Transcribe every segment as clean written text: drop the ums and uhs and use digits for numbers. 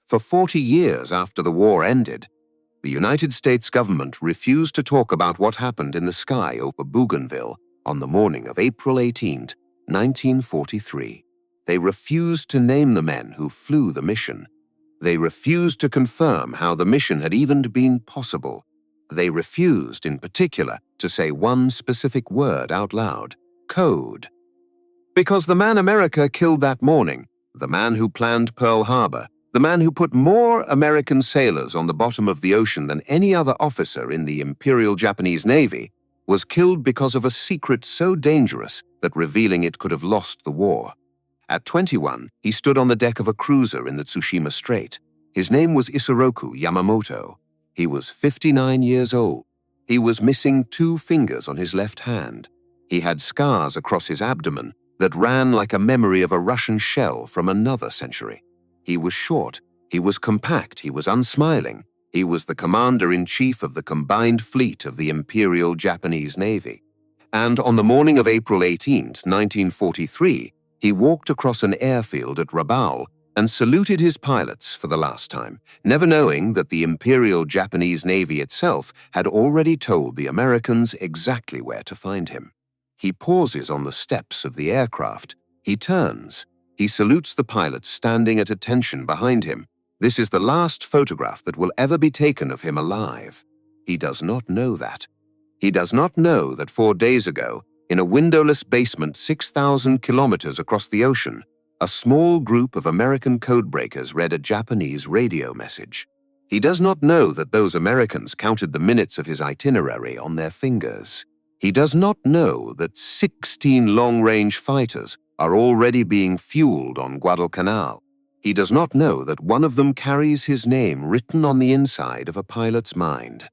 For 40 years after the war ended, the United States government refused to talk about what happened in the sky over Bougainville on the morning of April 18, 1943. They refused to name the men who flew the mission. They refused to confirm how the mission had even been possible. They refused, in particular, to say one specific word out loud: code. Because the man America killed that morning, the man who planned Pearl Harbor, the man who put more American sailors on the bottom of the ocean than any other officer in the Imperial Japanese Navy, was killed because of a secret so dangerous that revealing it could have lost the war. At 21, he stood on the deck of a cruiser in the Tsushima Strait. His name was Isoroku Yamamoto. He was 59 years old. He was missing 2 fingers on his left hand. He had scars across his abdomen that ran like a memory of a Russian shell from another century. He was short, he was compact, he was unsmiling. He was the commander-in-chief of the combined fleet of the Imperial Japanese Navy. And on the morning of April 18, 1943, he walked across an airfield at Rabaul and saluted his pilots for the last time, never knowing that the Imperial Japanese Navy itself had already told the Americans exactly where to find him. He pauses on the steps of the aircraft. He turns. He salutes the pilots standing at attention behind him. This is the last photograph that will ever be taken of him alive. He does not know that. He does not know that 4 days ago, in a windowless basement 6,000 kilometers across the ocean, a small group of American codebreakers read a Japanese radio message. He does not know that those Americans counted the minutes of his itinerary on their fingers. He does not know that 16 long-range fighters are already being fueled on Guadalcanal. He does not know that one of them carries his name written on the inside of a pilot's mind.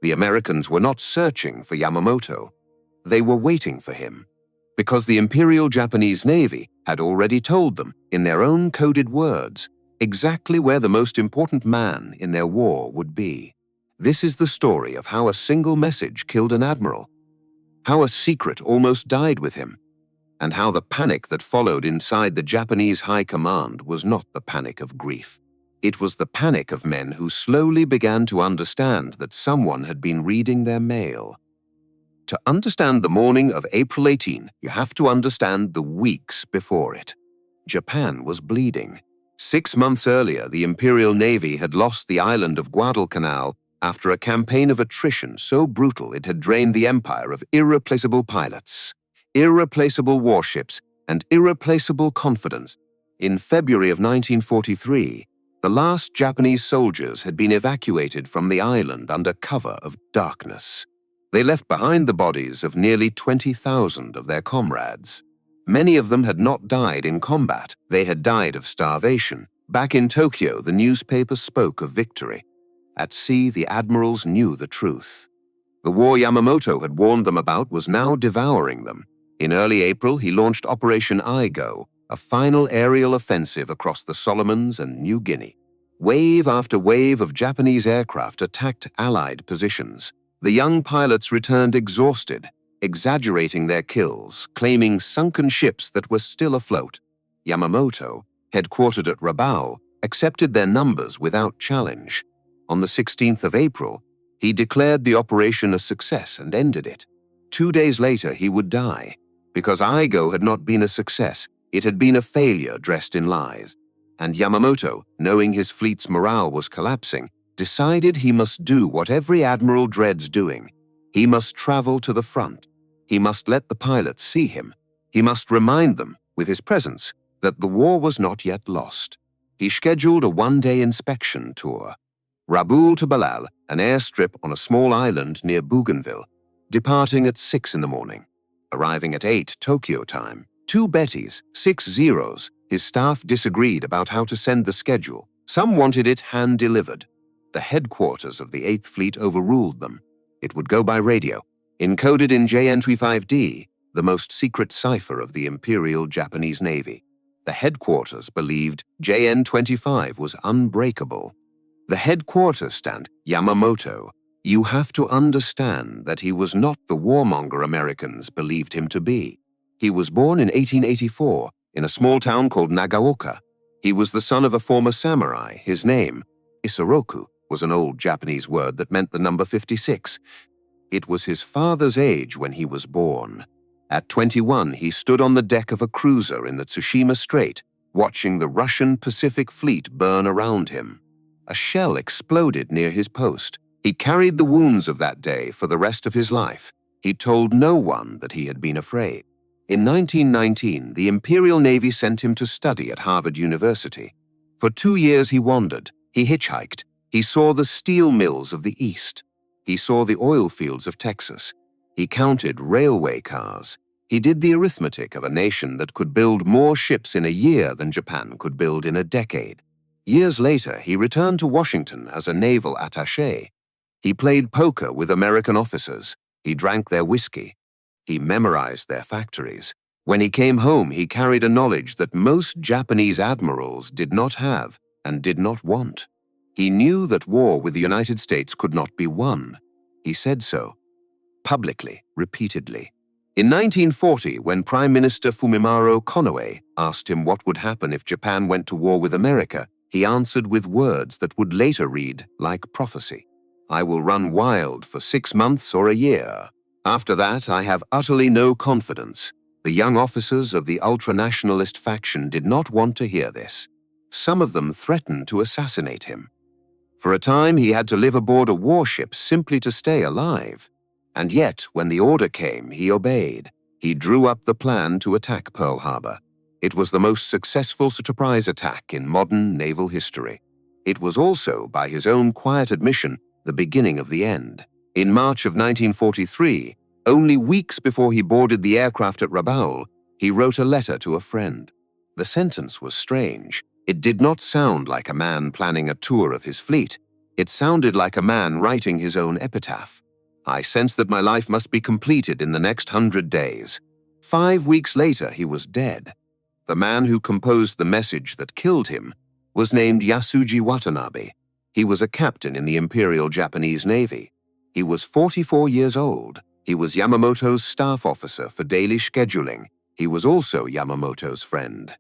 The Americans were not searching for Yamamoto. They were waiting for him, because the Imperial Japanese Navy had already told them, in their own coded words, exactly where the most important man in their war would be. This is the story of how a single message killed an admiral, how a secret almost died with him, and how the panic that followed inside the Japanese High Command was not the panic of grief. It was the panic of men who slowly began to understand that someone had been reading their mail. To understand the morning of April 18, you have to understand the weeks before it. Japan was bleeding. 6 months earlier, the Imperial Navy had lost the island of Guadalcanal after a campaign of attrition so brutal it had drained the empire of irreplaceable pilots, irreplaceable warships, and irreplaceable confidence. In February of 1943, the last Japanese soldiers had been evacuated from the island under cover of darkness. They left behind the bodies of nearly 20,000 of their comrades. Many of them had not died in combat. They had died of starvation. Back in Tokyo, the newspapers spoke of victory. At sea, the admirals knew the truth. The war Yamamoto had warned them about was now devouring them. In early April, he launched Operation Igo, a final aerial offensive across the Solomons and New Guinea. Wave after wave of Japanese aircraft attacked Allied positions. The young pilots returned exhausted, exaggerating their kills, claiming sunken ships that were still afloat. Yamamoto, headquartered at Rabaul, accepted their numbers without challenge. On the 16th of April, he declared the operation a success and ended it. 2 days later, he would die. Because Igo had not been a success, it had been a failure dressed in lies. And Yamamoto, knowing his fleet's morale was collapsing, decided he must do what every admiral dreads doing. He must travel to the front. He must let the pilots see him. He must remind them, with his presence, that the war was not yet lost. He scheduled a 1-day inspection tour. Rabaul to Balal, an airstrip on a small island near Bougainville, departing at 6 in the morning, arriving at 8 Tokyo time. 2 Bettys, 6 zeros. His staff disagreed about how to send the schedule. Some wanted it hand-delivered. The headquarters of the 8th Fleet overruled them. It would go by radio, encoded in JN25D, the most secret cipher of the Imperial Japanese Navy. The headquarters believed JN25 was unbreakable. The headquarters stand, Yamamoto. You have to understand that he was not the warmonger Americans believed him to be. He was born in 1884 in a small town called Nagaoka. He was the son of a former samurai. His name, Isoroku, was an old Japanese word that meant the number 56. It was his father's age when he was born. At 21, he stood on the deck of a cruiser in the Tsushima Strait, watching the Russian Pacific Fleet burn around him. A shell exploded near his post. He carried the wounds of that day for the rest of his life. He told no one that he had been afraid. In 1919, the Imperial Navy sent him to study at Harvard University. For 2 years he wandered, he hitchhiked, he saw the steel mills of the East. He saw the oil fields of Texas. He counted railway cars. He did the arithmetic of a nation that could build more ships in a year than Japan could build in a decade. Years later, he returned to Washington as a naval attaché. He played poker with American officers. He drank their whiskey. He memorized their factories. When he came home, he carried a knowledge that most Japanese admirals did not have and did not want. He knew that war with the United States could not be won. He said so, publicly, repeatedly. In 1940, when Prime Minister Fumimaro Konoe asked him what would happen if Japan went to war with America, he answered with words that would later read like prophecy. "I will run wild for 6 months or a year. After that, I have utterly no confidence." The young officers of the ultra-nationalist faction did not want to hear this. Some of them threatened to assassinate him. For a time, he had to live aboard a warship simply to stay alive. And yet, when the order came, he obeyed. He drew up the plan to attack Pearl Harbor. It was the most successful surprise attack in modern naval history. It was also, by his own quiet admission, the beginning of the end. In March of 1943, only weeks before he boarded the aircraft at Rabaul, he wrote a letter to a friend. The sentence was strange. It did not sound like a man planning a tour of his fleet. It sounded like a man writing his own epitaph. "I sense that my life must be completed in the next 100 days. 5 weeks later, he was dead. The man who composed the message that killed him was named Yasuji Watanabe. He was a captain in the Imperial Japanese Navy. He was 44 years old. He was Yamamoto's staff officer for daily scheduling. He was also Yamamoto's friend.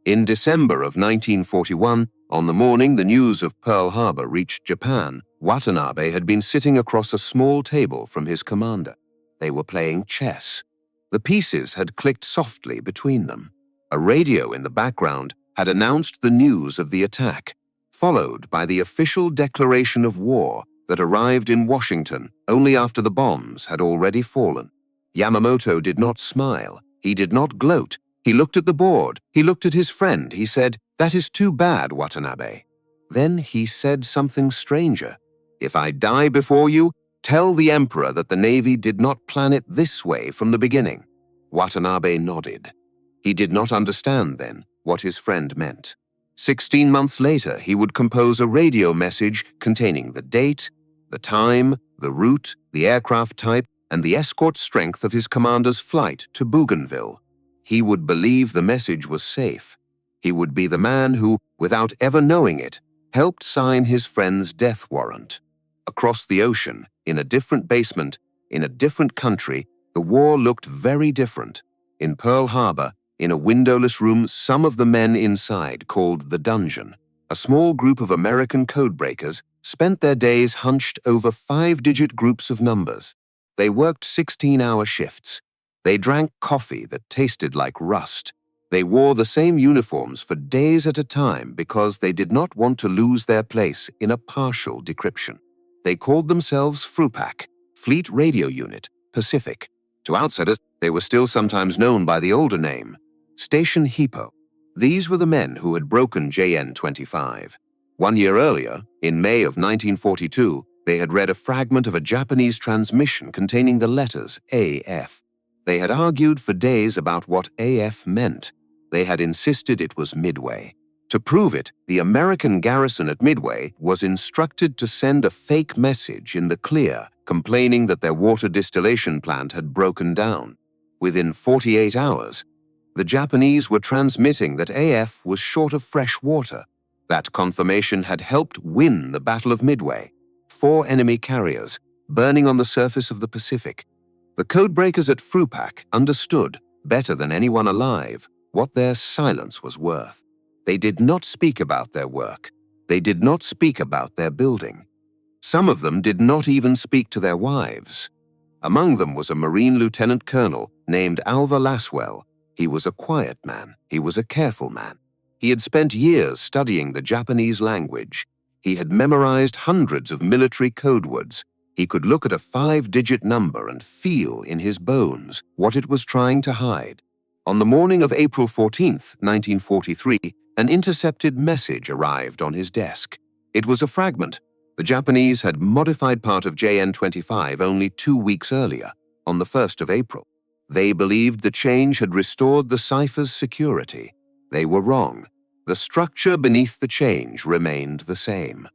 In December of 1941, on the morning the news of Pearl Harbor reached Japan, Watanabe had been sitting across a small table from his commander. They were playing chess. The pieces had clicked softly between them. A radio in the background had announced the news of the attack, followed by the official declaration of war that arrived in Washington only after the bombs had already fallen. Yamamoto did not smile. He did not gloat. He looked at the board. He looked at his friend. He said, "That is too bad, Watanabe." Then he said something stranger. "If I die before you, tell the Emperor that the Navy did not plan it this way from the beginning." Watanabe nodded. He did not understand then what his friend meant. 16 months later, he would compose a radio message containing the date, the time, the route, the aircraft type, and the escort strength of his commander's flight to Bougainville. He would believe the message was safe. He would be the man who, without ever knowing it, helped sign his friend's death warrant. Across the ocean, in a different basement, in a different country, the war looked very different. In Pearl Harbor, in a windowless room some of the men inside called the dungeon, a small group of American codebreakers spent their days hunched over 5-digit groups of numbers. They worked 16-hour shifts. They drank coffee that tasted like rust. They wore the same uniforms for days at a time because they did not want to lose their place in a partial decryption. They called themselves FRUPAC, Fleet Radio Unit, Pacific. To outsiders, they were still sometimes known by the older name, Station Hippo. These were the men who had broken JN-25. 1 year earlier, in May of 1942, they had read a fragment of a Japanese transmission containing the letters AF. They had argued for days about what AF meant. They had insisted it was Midway. To prove it, the American garrison at Midway was instructed to send a fake message in the clear, complaining that their water distillation plant had broken down. Within 48 hours, the Japanese were transmitting that AF was short of fresh water. That confirmation had helped win the Battle of Midway. 4 enemy carriers, burning on the surface of the Pacific. The codebreakers at FRUPAC understood, better than anyone alive, what their silence was worth. They did not speak about their work. They did not speak about their building. Some of them did not even speak to their wives. Among them was a Marine lieutenant colonel named Alva Laswell. He was a quiet man. He was a careful man. He had spent years studying the Japanese language. He had memorized hundreds of military code words. He could look at a 5-digit number and feel in his bones what it was trying to hide. On the morning of April 14, 1943, an intercepted message arrived on his desk. It was a fragment. The Japanese had modified part of JN-25 only 2 weeks earlier, on the 1st of April. They believed the change had restored the cipher's security. They were wrong. The structure beneath the change remained the same.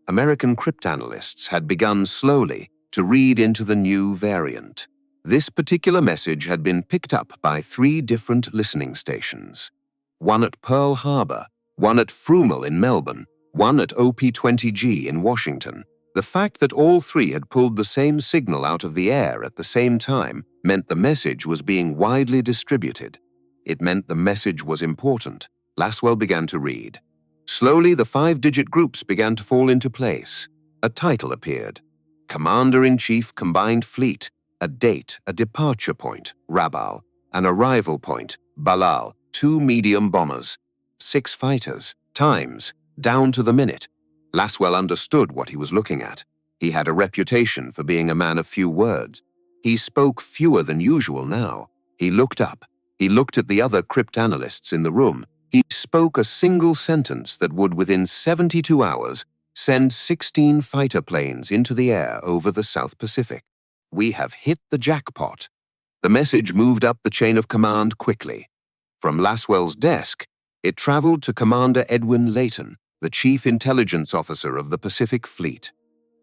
American cryptanalysts had begun slowly to read into the new variant. This particular message had been picked up by 3 different listening stations. One at Pearl Harbor, one at Frumel in Melbourne, one at OP-20G in Washington. The fact that all 3 had pulled the same signal out of the air at the same time meant the message was being widely distributed. It meant the message was important. Laswell began to read. Slowly, the 5-digit groups began to fall into place. A title appeared. Commander-in-Chief Combined Fleet. A date, a departure point, Rabaul. An arrival point, Balal. 2 medium bombers. 6 fighters. Times, down to the minute. Laswell understood what he was looking at. He had a reputation for being a man of few words. He spoke fewer than usual now. He looked up. He looked at the other cryptanalysts in the room. He spoke a single sentence that would, within 72 hours, send 16 fighter planes into the air over the South Pacific. We have hit the jackpot. The message moved up the chain of command quickly. From Laswell's desk, it traveled to Commander Edwin Layton, the Chief Intelligence Officer of the Pacific Fleet.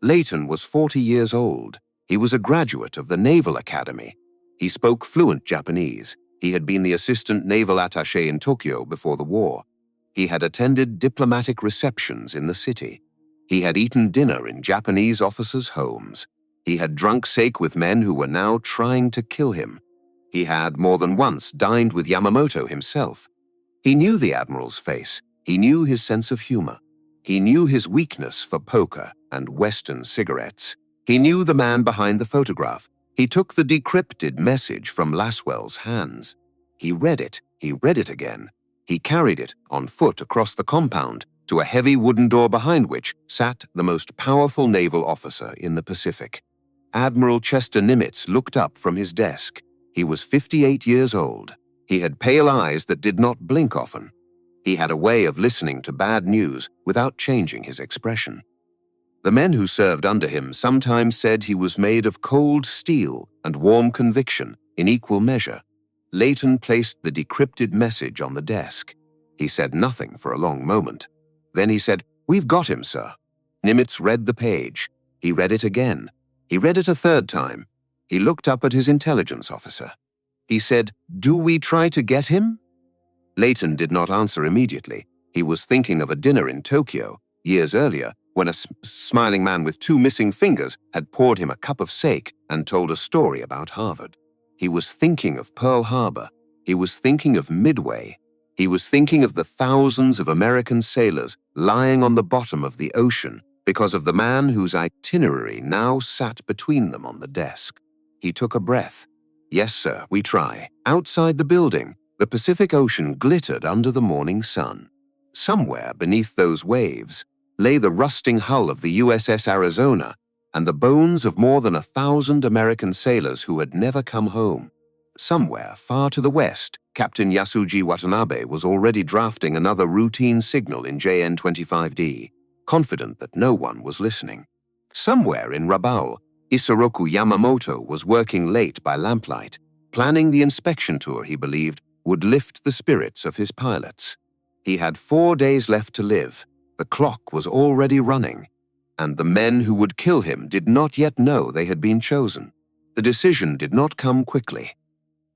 Layton was 40 years old. He was a graduate of the Naval Academy. He spoke fluent Japanese. He had been the assistant naval attaché in Tokyo before the war. He had attended diplomatic receptions in the city. He had eaten dinner in Japanese officers' homes. He had drunk sake with men who were now trying to kill him. He had more than once dined with Yamamoto himself. He knew the Admiral's face. He knew his sense of humor. He knew his weakness for poker and Western cigarettes. He knew the man behind the photograph. He took the decrypted message from Laswell's hands. He read it again. He carried it on foot across the compound to a heavy wooden door behind which sat the most powerful naval officer in the Pacific. Admiral Chester Nimitz looked up from his desk. He was 58 years old. He had pale eyes that did not blink often. He had a way of listening to bad news without changing his expression. The men who served under him sometimes said he was made of cold steel and warm conviction in equal measure. Layton placed the decrypted message on the desk. He said nothing for a long moment. Then he said, "We've got him, sir." Nimitz read the page. He read it again. He read it a 3rd time. He looked up at his intelligence officer. He said, "Do we try to get him?" Layton did not answer immediately. He was thinking of a dinner in Tokyo, years earlier, when a smiling man with 2 missing fingers had poured him a cup of sake and told a story about Harvard. He was thinking of Pearl Harbor. He was thinking of Midway. He was thinking of the thousands of American sailors lying on the bottom of the ocean because of the man whose itinerary now sat between them on the desk. He took a breath. "Yes, sir, we try." Outside the building, the Pacific Ocean glittered under the morning sun. Somewhere beneath those waves lay the rusting hull of the USS Arizona and the bones of more than 1,000 American sailors who had never come home. Somewhere far to the west, Captain Yasuji Watanabe was already drafting another routine signal in JN-25D, confident that no one was listening. Somewhere in Rabaul, Isoroku Yamamoto was working late by lamplight, planning the inspection tour he believed would lift the spirits of his pilots. He had 4 days left to live. The clock was already running, and the men who would kill him did not yet know they had been chosen. The decision did not come quickly.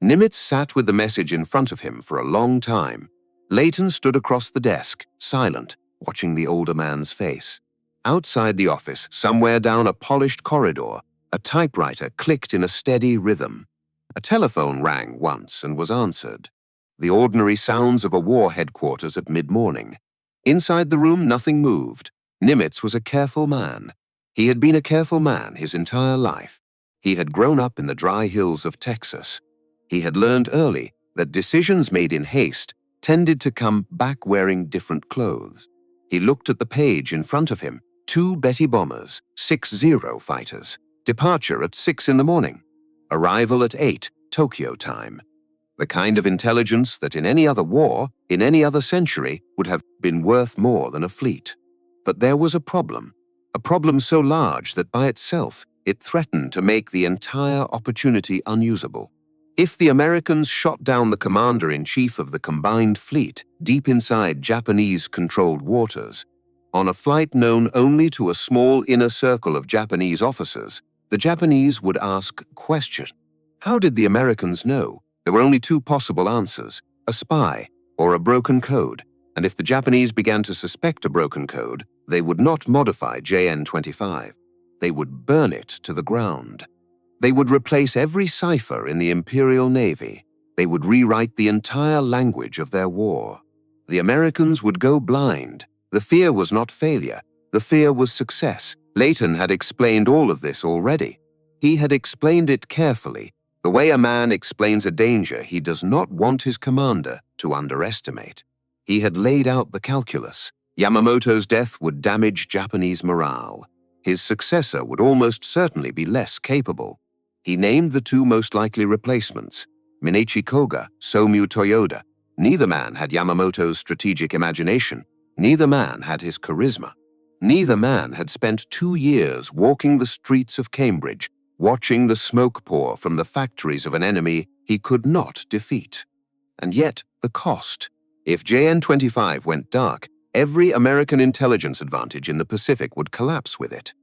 Nimitz sat with the message in front of him for a long time. Layton stood across the desk, silent, watching the older man's face. Outside the office, somewhere down a polished corridor, a typewriter clicked in a steady rhythm. A telephone rang once and was answered. the ordinary sounds of a war headquarters at mid-morning. Inside the room, nothing moved. Nimitz was a careful man. He had been a careful man his entire life. He had grown up in the dry hills of Texas. He had learned early that decisions made in haste tended to come back wearing different clothes. He looked at the page in front of him. 2 Betty bombers, 6-0 fighters. Departure at 6 in the morning. Arrival at 8, Tokyo time. The kind of intelligence that in any other war, in any other century, would have been worth more than a fleet. But there was a problem so large that by itself it threatened to make the entire opportunity unusable. If the Americans shot down the commander-in-chief of the combined fleet deep inside Japanese-controlled waters, on a flight known only to a small inner circle of Japanese officers, the Japanese would ask question. How did the Americans know? There were only 2 possible answers, a spy or a broken code, and if the Japanese began to suspect a broken code, they would not modify JN-25. They would burn it to the ground. They would replace every cipher in the Imperial Navy. They would rewrite the entire language of their war. The Americans would go blind. The fear was not failure. The fear was success. Leighton had explained all of this already. He had explained it carefully, the way a man explains a danger he does not want his commander to underestimate. He had laid out the calculus. Yamamoto's death would damage Japanese morale. His successor would almost certainly be less capable. He named the 2 most likely replacements, Minechi Koga, Somyu Toyoda. Neither man had Yamamoto's strategic imagination. Neither man had his charisma. Neither man had spent 2 years walking the streets of Cambridge, watching the smoke pour from the factories of an enemy he could not defeat. And yet, the cost. If JN-25 went dark, every American intelligence advantage in the Pacific would collapse with it.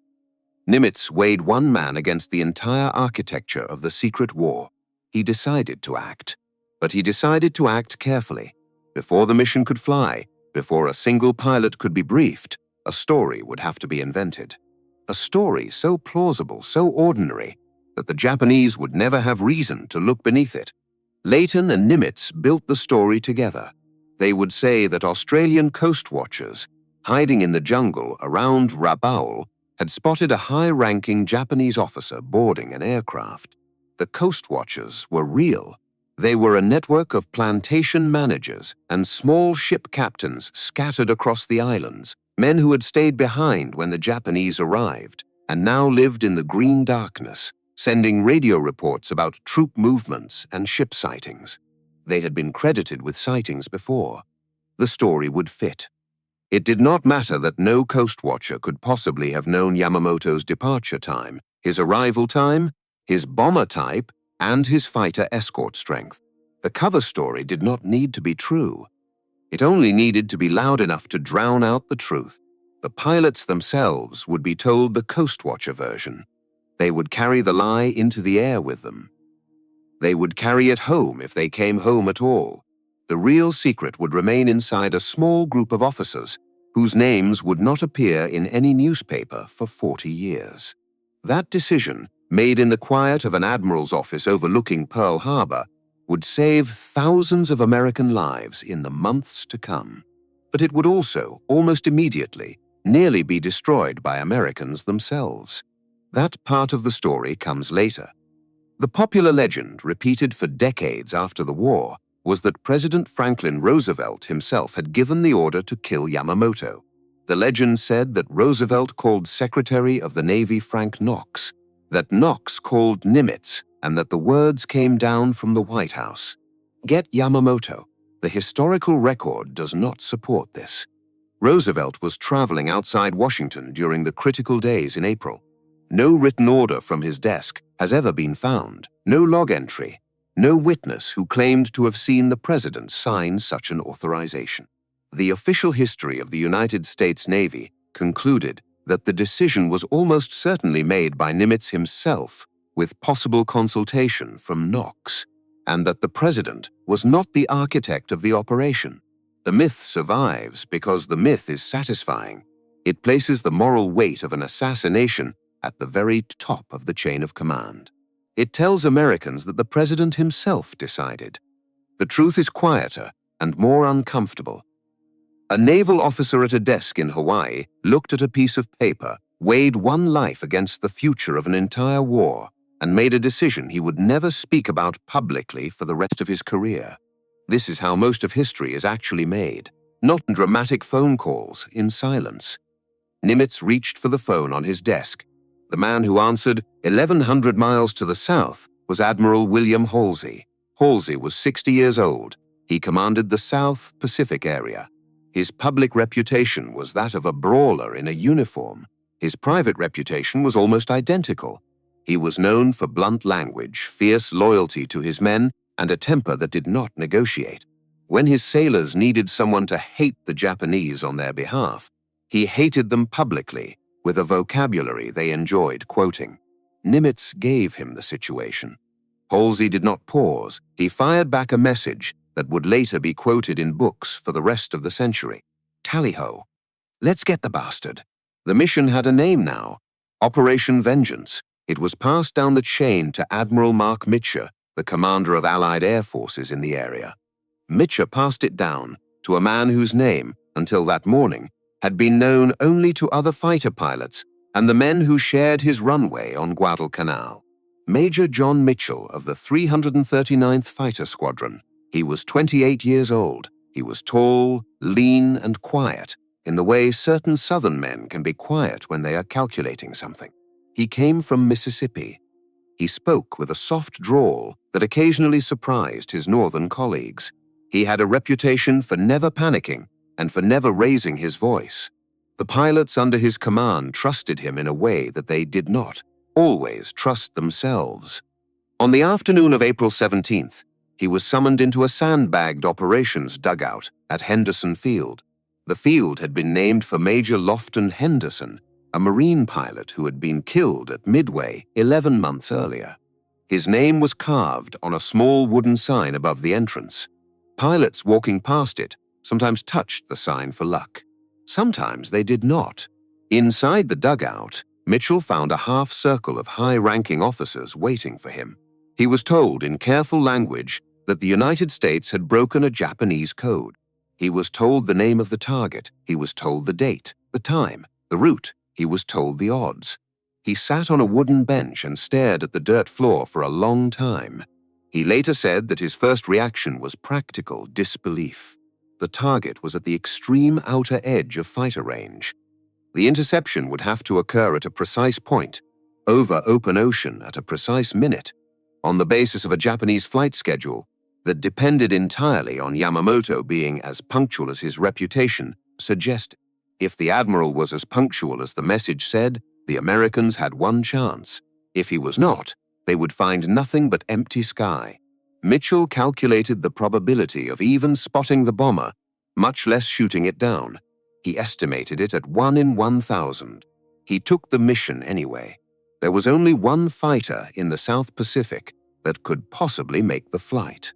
Nimitz weighed one man against the entire architecture of the secret war. He decided to act. But he decided to act carefully. Before the mission could fly, before a single pilot could be briefed, a story would have to be invented. A story so plausible, so ordinary, that the Japanese would never have reason to look beneath it. Leighton and Nimitz built the story together. They would say that Australian coast watchers, hiding in the jungle around Rabaul, had spotted a high-ranking Japanese officer boarding an aircraft. The coast watchers were real. They were a network of plantation managers and small ship captains scattered across the islands, men who had stayed behind when the Japanese arrived, and now lived in the green darkness, sending radio reports about troop movements and ship sightings. They had been credited with sightings before. The story would fit. It did not matter that no coast watcher could possibly have known Yamamoto's departure time, his arrival time, his bomber type, and his fighter escort strength. The cover story did not need to be true. It only needed to be loud enough to drown out the truth. The pilots themselves would be told the coast watcher version. They would carry the lie into the air with them. They would carry it home if they came home at all. The real secret would remain inside a small group of officers whose names would not appear in any newspaper for 40 years. That decision, made in the quiet of an admiral's office overlooking Pearl Harbor, would save thousands of American lives in the months to come. But it would also, almost immediately, nearly be destroyed by Americans themselves. That part of the story comes later. The popular legend, repeated for decades after the war, was that President Franklin Roosevelt himself had given the order to kill Yamamoto. The legend said that Roosevelt called Secretary of the Navy Frank Knox, that Knox called Nimitz, and that the words came down from the White House. Get Yamamoto. The historical record does not support this. Roosevelt was traveling outside Washington during the critical days in April. No written order from his desk has ever been found, no log entry, no witness who claimed to have seen the president sign such an authorization. The official history of the United States Navy concluded that the decision was almost certainly made by Nimitz himself, with possible consultation from Knox, and that the president was not the architect of the operation. The myth survives because the myth is satisfying. It places the moral weight of an assassination at the very top of the chain of command. It tells Americans that the president himself decided. The truth is quieter and more uncomfortable. A naval officer at a desk in Hawaii looked at a piece of paper, weighed one life against the future of an entire war, and made a decision he would never speak about publicly for the rest of his career. This is how most of history is actually made, not in dramatic phone calls, in silence. Nimitz reached for the phone on his desk. The man who answered, 1,100 miles to the south, was Admiral William Halsey. Halsey was 60 years old. He commanded the South Pacific area. His public reputation was that of a brawler in a uniform. His private reputation was almost identical. He was known for blunt language, fierce loyalty to his men, and a temper that did not negotiate. When his sailors needed someone to hate the Japanese on their behalf, he hated them publicly, with a vocabulary they enjoyed quoting. Nimitz gave him the situation. Halsey did not pause. He fired back a message that would later be quoted in books for the rest of the century. Tally-ho. Let's get the bastard. The mission had a name now. Operation Vengeance. It was passed down the chain to Admiral Mark Mitcher, the commander of Allied air forces in the area. Mitcher passed it down to a man whose name, until that morning, had been known only to other fighter pilots and the men who shared his runway on Guadalcanal. Major John Mitchell of the 339th Fighter Squadron. He was 28 years old. He was tall, lean, and quiet, in the way certain Southern men can be quiet when they are calculating something. He came from Mississippi. He spoke with a soft drawl that occasionally surprised his Northern colleagues. He had a reputation for never panicking and for never raising his voice. The pilots under his command trusted him in a way that they did not always trust themselves. On the afternoon of April 17th, he was summoned into a sandbagged operations dugout at Henderson Field. The field had been named for Major Lofton Henderson, a Marine pilot who had been killed at Midway 11 months earlier. His name was carved on a small wooden sign above the entrance. Pilots walking past it sometimes touched the sign for luck. Sometimes they did not. Inside the dugout, Mitchell found a half circle of high-ranking officers waiting for him. He was told in careful language that the United States had broken a Japanese code. He was told the name of the target. He was told the date, the time, the route. He was told the odds. He sat on a wooden bench and stared at the dirt floor for a long time. He later said that his first reaction was practical disbelief. The target was at the extreme outer edge of fighter range. The interception would have to occur at a precise point, over open ocean at a precise minute, on the basis of a Japanese flight schedule that depended entirely on Yamamoto being as punctual as his reputation suggested. If the Admiral was as punctual as the message said, the Americans had one chance. If he was not, they would find nothing but empty sky. Mitchell calculated the probability of even spotting the bomber, much less shooting it down. He estimated it at 1 in 1,000. He took the mission anyway. There was only one fighter in the South Pacific that could possibly make the flight.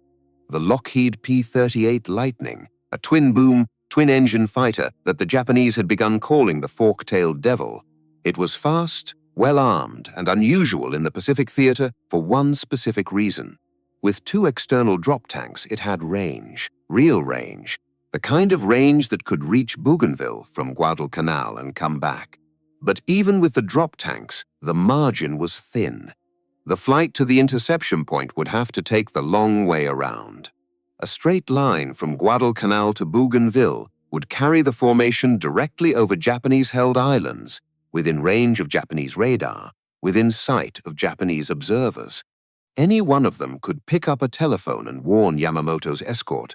The Lockheed P-38 Lightning, a twin-boom, twin-engine fighter that the Japanese had begun calling the fork-tailed devil. It was fast, well-armed, and unusual in the Pacific theater for one specific reason. With 2 external drop tanks, it had range, real range, the kind of range that could reach Bougainville from Guadalcanal and come back. But even with the drop tanks, the margin was thin. The flight to the interception point would have to take the long way around. A straight line from Guadalcanal to Bougainville would carry the formation directly over Japanese-held islands, within range of Japanese radar, within sight of Japanese observers. Any one of them could pick up a telephone and warn Yamamoto's escort.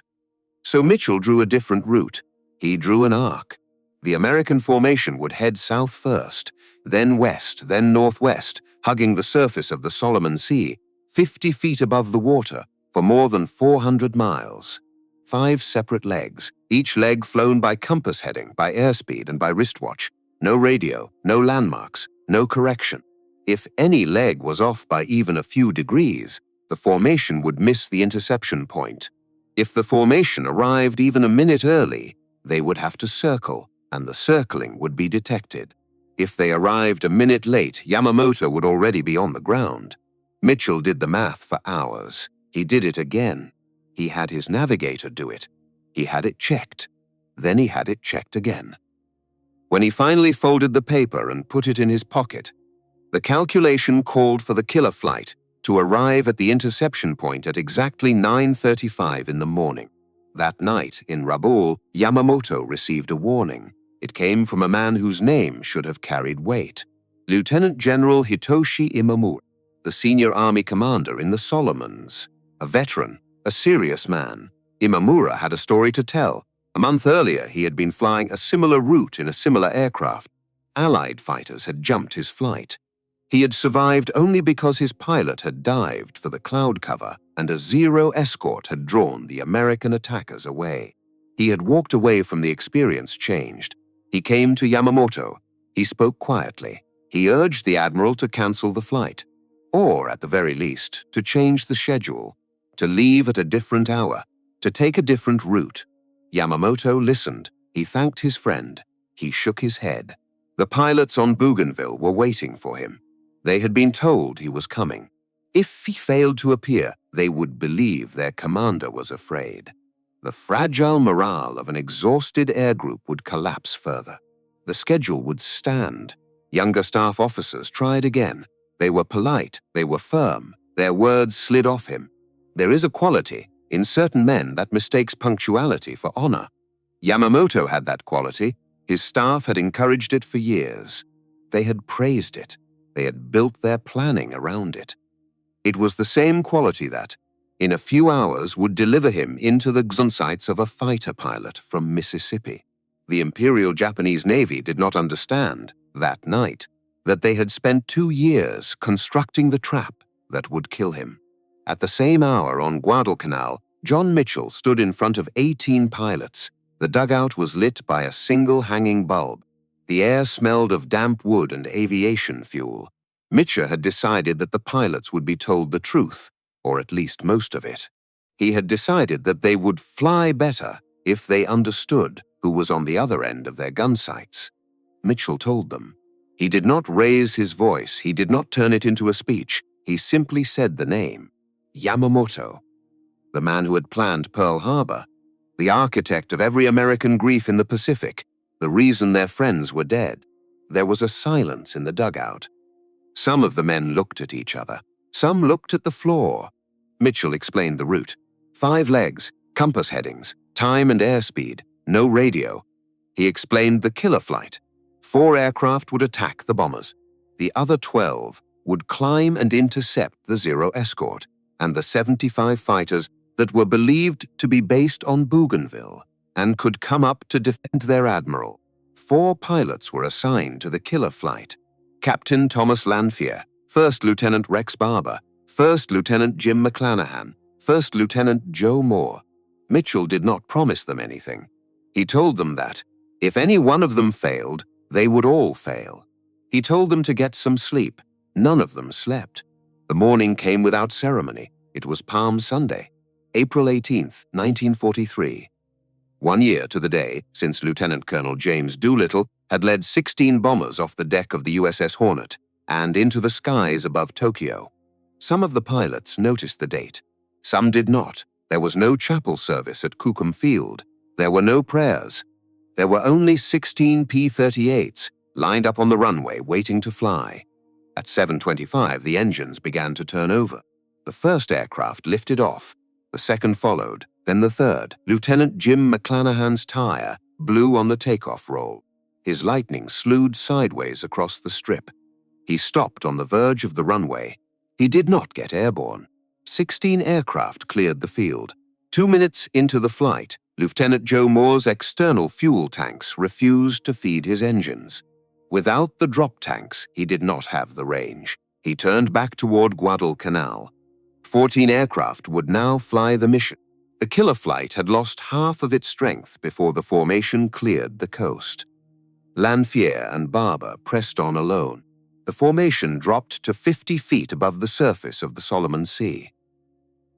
So Mitchell drew a different route. He drew an arc. The American formation would head south first, then west, then northwest, hugging the surface of the Solomon Sea, 50 feet above the water, for more than 400 miles. 5 separate legs, each leg flown by compass heading, by airspeed, and by wristwatch. No radio, no landmarks, no correction. If any leg was off by even a few degrees, the formation would miss the interception point. If the formation arrived even a minute early, they would have to circle, and the circling would be detected. If they arrived a minute late, Yamamoto would already be on the ground. Mitchell did the math for hours. He did it again. He had his navigator do it. He had it checked. Then he had it checked again. When he finally folded the paper and put it in his pocket, the calculation called for the killer flight to arrive at the interception point at exactly 9:35 in the morning. That night, in Rabaul, Yamamoto received a warning. It came from a man whose name should have carried weight. Lieutenant General Hitoshi Imamura, the senior army commander in the Solomons. A veteran, a serious man. Imamura had a story to tell. A month earlier, he had been flying a similar route in a similar aircraft. Allied fighters had jumped his flight. He had survived only because his pilot had dived for the cloud cover and a Zero escort had drawn the American attackers away. He had walked away from the experience changed. He came to Yamamoto. He spoke quietly. He urged the Admiral to cancel the flight, or at the very least, to change the schedule, to leave at a different hour, to take a different route. Yamamoto listened. He thanked his friend. He shook his head. The pilots on Bougainville were waiting for him. They had been told he was coming. If he failed to appear, they would believe their commander was afraid. The fragile morale of an exhausted air group would collapse further. The schedule would stand. Younger staff officers tried again. They were polite, they were firm, their words slid off him. There is a quality in certain men that mistakes punctuality for honor. Yamamoto had that quality. His staff had encouraged it for years. They had praised it. They had built their planning around it. It was the same quality that, in a few hours, would deliver him into the gunsights of a fighter pilot from Mississippi. The Imperial Japanese Navy did not understand, that night, that they had spent 2 years constructing the trap that would kill him. At the same hour on Guadalcanal, John Mitchell stood in front of 18 pilots. The dugout was lit by a single hanging bulb. The air smelled of damp wood and aviation fuel. Mitchell had decided that the pilots would be told the truth, or at least most of it. He had decided that they would fly better if they understood who was on the other end of their gun sights. Mitchell told them. He did not raise his voice. He did not turn it into a speech. He simply said the name, Yamamoto, the man who had planned Pearl Harbor, the architect of every American grief in the Pacific, the reason their friends were dead. There was a silence in the dugout. Some of the men looked at each other. Some looked at the floor. Mitchell explained the route. 5 legs, compass headings, time and airspeed, no radio. He explained the killer flight. 4 aircraft would attack the bombers. The other 12 would climb and intercept the Zero escort and the 75 fighters that were believed to be based on Bougainville and could come up to defend their admiral. 4 pilots were assigned to the killer flight. Captain Thomas Lanphier, First Lieutenant Rex Barber, First Lieutenant Jim McClanahan, First Lieutenant Joe Moore. Mitchell did not promise them anything. He told them that, if any one of them failed, they would all fail. He told them to get some sleep. None of them slept. The morning came without ceremony. It was Palm Sunday, April 18th, 1943. 1 year to the day since Lieutenant Colonel James Doolittle had led 16 bombers off the deck of the USS Hornet and into the skies above Tokyo. Some of the pilots noticed the date. Some did not. There was no chapel service at Kukum Field. There were no prayers. There were only 16 P-38s lined up on the runway waiting to fly. At 7:25, the engines began to turn over. The first aircraft lifted off. The second followed, then the third. Lieutenant Jim McClanahan's tire blew on the takeoff roll. His Lightning slewed sideways across the strip. He stopped on the verge of the runway. He did not get airborne. 16 aircraft cleared the field. 2 minutes into the flight, Lieutenant Joe Moore's external fuel tanks refused to feed his engines. Without the drop tanks, he did not have the range. He turned back toward Guadalcanal. 14 aircraft would now fly the mission. The killer flight had lost half of its strength before the formation cleared the coast. Lanphier and Barber pressed on alone. The formation dropped to 50 feet above the surface of the Solomon Sea.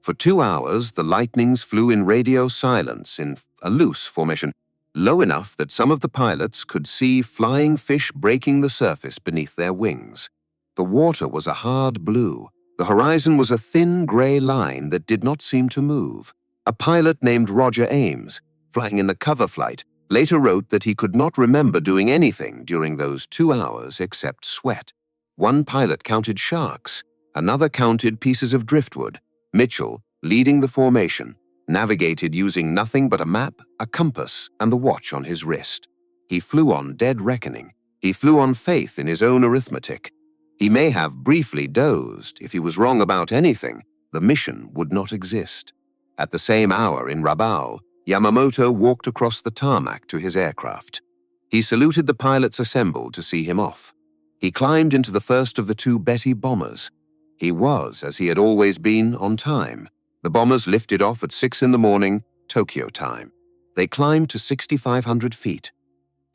For 2 hours, the Lightnings flew in radio silence in a loose formation, low enough that some of the pilots could see flying fish breaking the surface beneath their wings. The water was a hard blue. The horizon was a thin gray line that did not seem to move. A pilot named Roger Ames, flying in the cover flight, later wrote that he could not remember doing anything during those 2 hours except sweat. One pilot counted sharks, another counted pieces of driftwood. Mitchell, leading the formation, navigated using nothing but a map, a compass, and the watch on his wrist. He flew on dead reckoning. He flew on faith in his own arithmetic. He may have briefly dozed. If he was wrong about anything, the mission would not exist. At the same hour in Rabaul, Yamamoto walked across the tarmac to his aircraft. He saluted the pilots assembled to see him off. He climbed into the first of the 2 Betty bombers. He was, as he had always been, on time. The bombers lifted off at 6 in the morning, Tokyo time. They climbed to 6,500 feet.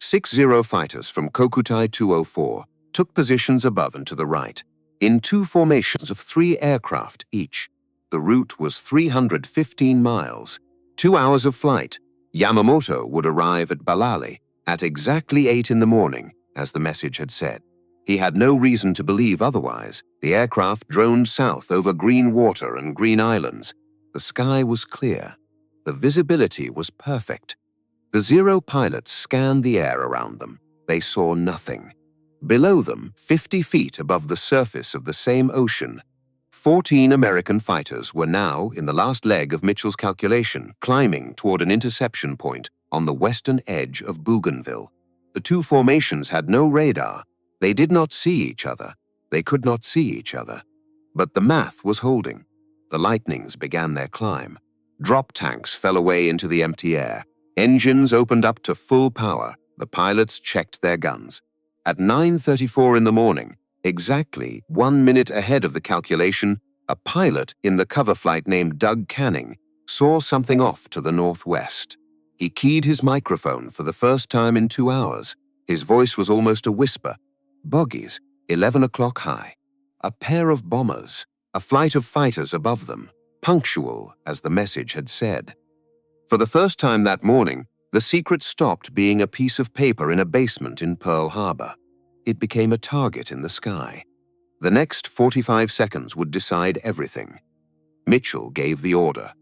60 fighters from Kokutai 204 took positions above and to the right, in 2 formations of 3 aircraft each. The route was 315 miles, 2 hours of flight. Yamamoto would arrive at Balali at exactly 8 in the morning, as the message had said. He had no reason to believe otherwise. The aircraft droned south over green water and green islands. The sky was clear. The visibility was perfect. The Zero pilots scanned the air around them. They saw nothing. Below them, 50 feet above the surface of the same ocean, 14 American fighters were now, in the last leg of Mitchell's calculation, climbing toward an interception point on the western edge of Bougainville. The 2 formations had no radar. They did not see each other. They could not see each other. But the math was holding. The Lightnings began their climb. Drop tanks fell away into the empty air. Engines opened up to full power. The pilots checked their guns. At 9:34 in the morning, exactly 1 minute ahead of the calculation, a pilot in the cover flight named Doug Canning saw something off to the northwest. He keyed his microphone for the first time in 2 hours. His voice was almost a whisper. Bogies, 11 o'clock high. A pair of bombers, a flight of fighters above them, punctual, as the message had said. For the first time that morning, the secret stopped being a piece of paper in a basement in Pearl Harbor. It became a target in the sky. The next 45 seconds would decide everything. Mitchell gave the order.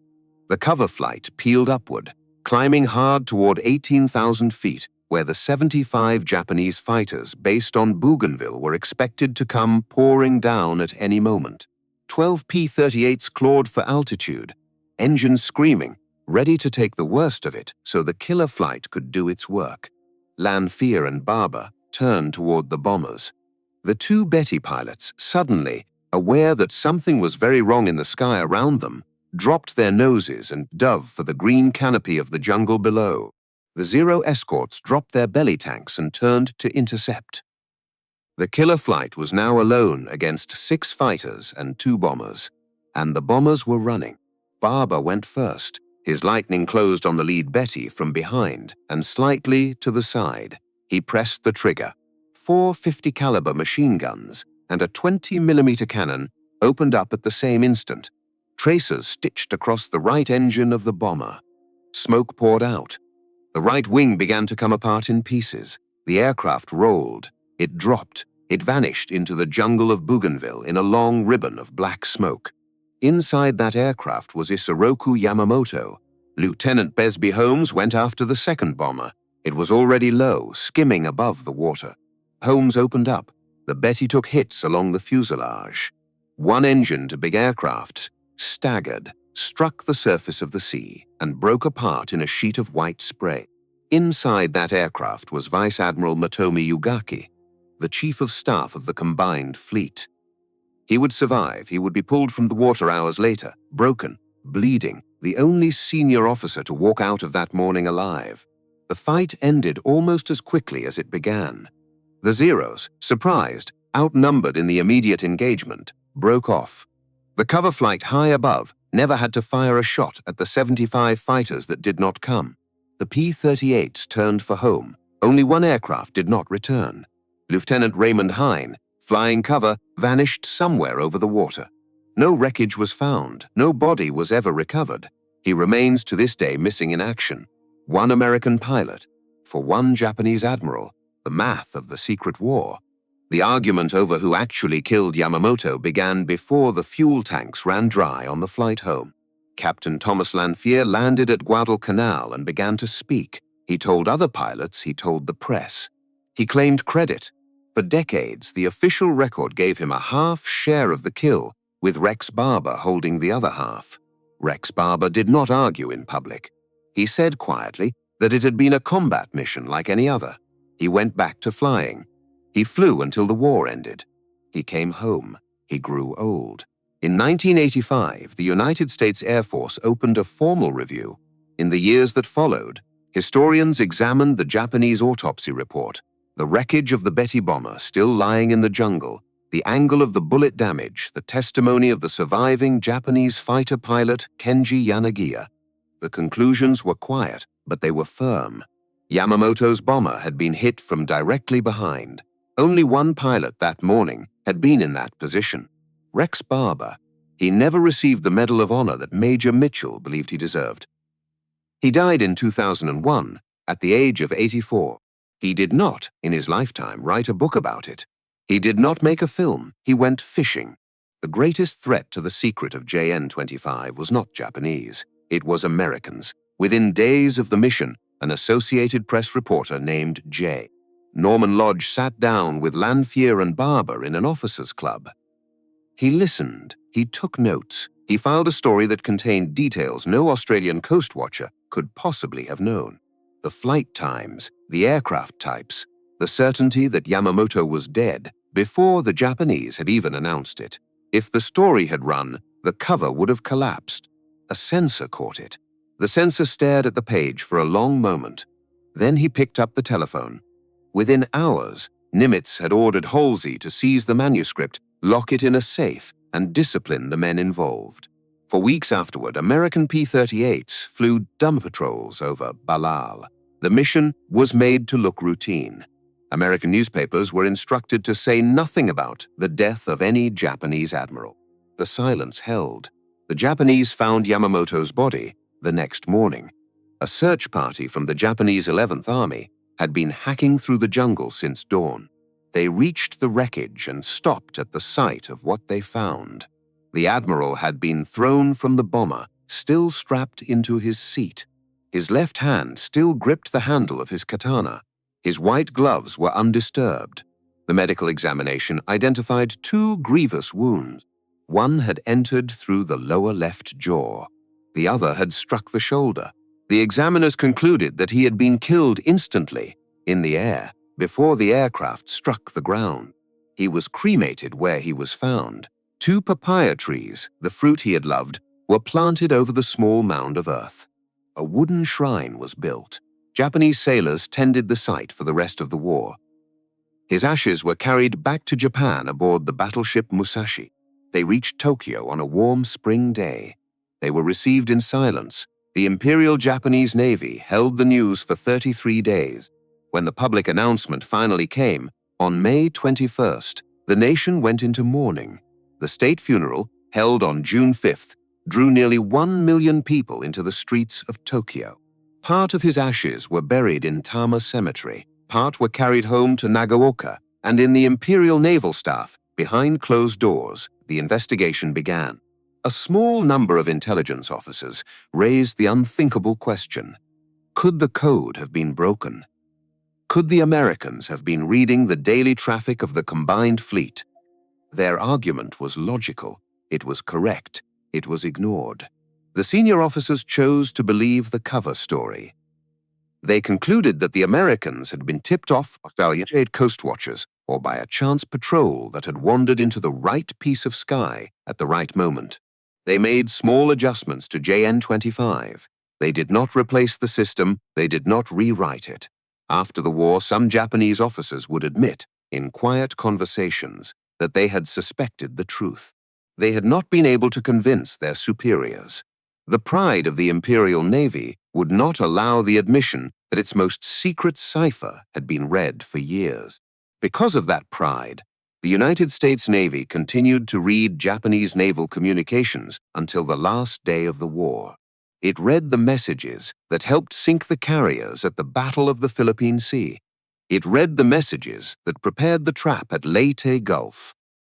The cover flight peeled upward, climbing hard toward 18,000 feet, where the 75 Japanese fighters based on Bougainville were expected to come pouring down at any moment. 12 P-38s clawed for altitude, engines screaming, ready to take the worst of it so the killer flight could do its work. Lanfear and Barber turned toward the bombers. The 2 Betty pilots, suddenly, aware that something was very wrong in the sky around them, dropped their noses and dove for the green canopy of the jungle below. The Zero escorts dropped their belly tanks and turned to intercept. The killer flight was now alone against 6 fighters and 2 bombers, and the bombers were running. Barber went first. His Lightning closed on the lead Betty from behind and slightly to the side. He pressed the trigger. 4 50 caliber machine guns and a 20mm cannon opened up at the same instant. Tracers stitched across the right engine of the bomber. Smoke poured out. The right wing began to come apart in pieces. The aircraft rolled. It dropped. It vanished into the jungle of Bougainville in a long ribbon of black smoke. Inside that aircraft was Isoroku Yamamoto. Lieutenant Besby Holmes went after the second bomber. It was already low, skimming above the water. Holmes opened up. The Betty took hits along the fuselage. One engine to big aircraft staggered, struck the surface of the sea, and broke apart in a sheet of white spray. Inside that aircraft was Vice Admiral Matomi Yugaki, the Chief of Staff of the combined fleet. He would survive. He would be pulled from the water hours later, broken, bleeding, the only senior officer to walk out of that morning alive. The fight ended almost as quickly as it began. The Zeros, surprised, outnumbered in the immediate engagement, broke off. The cover flight high above never had to fire a shot at the 75 fighters that did not come. The P-38s turned for home. Only one aircraft did not return. Lieutenant Raymond Hine, flying cover, vanished somewhere over the water. No wreckage was found. No body was ever recovered. He remains to this day missing in action. 1 American pilot for 1 Japanese admiral. The math of the secret war. The argument over who actually killed Yamamoto began before the fuel tanks ran dry on the flight home. Captain Thomas Lanphier landed at Guadalcanal and began to speak. He told other pilots, he told the press. He claimed credit. For decades, the official record gave him a half share of the kill, with Rex Barber holding the other half. Rex Barber did not argue in public. He said quietly that it had been a combat mission like any other. He went back to flying. He flew until the war ended. He came home. He grew old. In 1985, the United States Air Force opened a formal review. In the years that followed, historians examined the Japanese autopsy report, the wreckage of the Betty bomber still lying in the jungle, the angle of the bullet damage, the testimony of the surviving Japanese fighter pilot Kenji Yanagiya. The conclusions were quiet, but they were firm. Yamamoto's bomber had been hit from directly behind. Only one pilot that morning had been in that position. Rex Barber. He never received the Medal of Honor that Major Mitchell believed he deserved. He died in 2001, at the age of 84. He did not, in his lifetime, write a book about it. He did not make a film. He went fishing. The greatest threat to the secret of JN-25 was not Japanese. It was Americans. Within days of the mission, an Associated Press reporter named J. Norman Lodge sat down with Lanphier and Barber in an officers' club. He listened. He took notes. He filed a story that contained details no Australian coast watcher could possibly have known. The flight times, the aircraft types, the certainty that Yamamoto was dead before the Japanese had even announced it. If the story had run, the cover would have collapsed. A censor caught it. The censor stared at the page for a long moment. Then he picked up the telephone. Within hours, Nimitz had ordered Halsey to seize the manuscript, lock it in a safe, and discipline the men involved. For weeks afterward, American P-38s flew dumb patrols over Balal. The mission was made to look routine. American newspapers were instructed to say nothing about the death of any Japanese admiral. The silence held. The Japanese found Yamamoto's body the next morning. A search party from the Japanese 11th Army had been hacking through the jungle since dawn. They reached the wreckage and stopped at the site of what they found. The admiral had been thrown from the bomber, still strapped into his seat. His left hand still gripped the handle of his katana. His white gloves were undisturbed. The medical examination identified 2 grievous wounds. One had entered through the lower left jaw. The other had struck the shoulder. The examiners concluded that he had been killed instantly, in the air, before the aircraft struck the ground. He was cremated where he was found. 2 papaya trees, the fruit he had loved, were planted over the small mound of earth. A wooden shrine was built. Japanese sailors tended the site for the rest of the war. His ashes were carried back to Japan aboard the battleship Musashi. They reached Tokyo on a warm spring day. They were received in silence. The Imperial Japanese Navy held the news for 33 days. When the public announcement finally came, on May 21st, the nation went into mourning. The state funeral, held on June 5th, drew nearly 1 million people into the streets of Tokyo. Part of his ashes were buried in Tama Cemetery, part were carried home to Nagaoka, and in the Imperial Naval Staff, behind closed doors, the investigation began. A small number of intelligence officers raised the unthinkable question: could the code have been broken? Could the Americans have been reading the daily traffic of the combined fleet? Their argument was logical, it was correct, it was ignored. The senior officers chose to believe the cover story. They concluded that the Americans had been tipped off by Australian coast watchers or by a chance patrol that had wandered into the right piece of sky at the right moment. They made small adjustments to JN-25. They did not replace the system, they did not rewrite it. After the war, some Japanese officers would admit, in quiet conversations, that they had suspected the truth. They had not been able to convince their superiors. The pride of the Imperial Navy would not allow the admission that its most secret cipher had been read for years. Because of that pride, the United States Navy continued to read Japanese naval communications until the last day of the war. It read the messages that helped sink the carriers at the Battle of the Philippine Sea. It read the messages that prepared the trap at Leyte Gulf.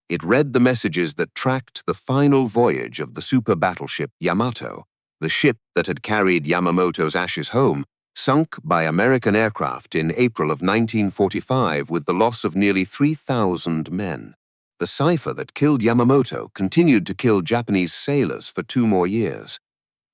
It read the messages that tracked the final voyage of the super battleship Yamato The ship that had carried Yamamoto's ashes home sunk by American aircraft in April of 1945 with the loss of nearly 3,000 men. The cipher that killed Yamamoto continued to kill Japanese sailors for 2 more years.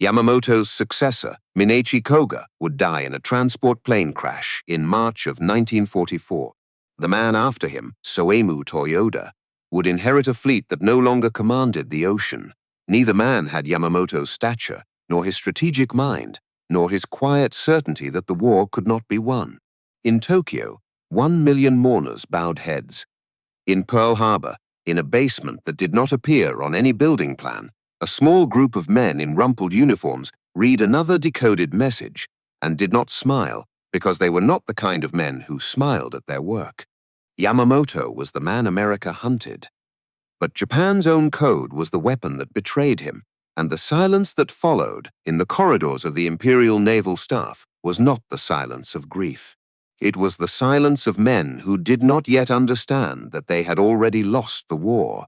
Yamamoto's successor, Minechi Koga, would die in a transport plane crash in March of 1944. The man after him, Soemu Toyoda, would inherit a fleet that no longer commanded the ocean. Neither man had Yamamoto's stature, nor his strategic mind, nor his quiet certainty that the war could not be won. In Tokyo, 1 million mourners bowed heads. In Pearl Harbor, in a basement that did not appear on any building plan, a small group of men in rumpled uniforms read another decoded message and did not smile because they were not the kind of men who smiled at their work. Yamamoto was the man America hunted. But Japan's own code was the weapon that betrayed him, and the silence that followed in the corridors of the Imperial Naval Staff was not the silence of grief. It was the silence of men who did not yet understand that they had already lost the war.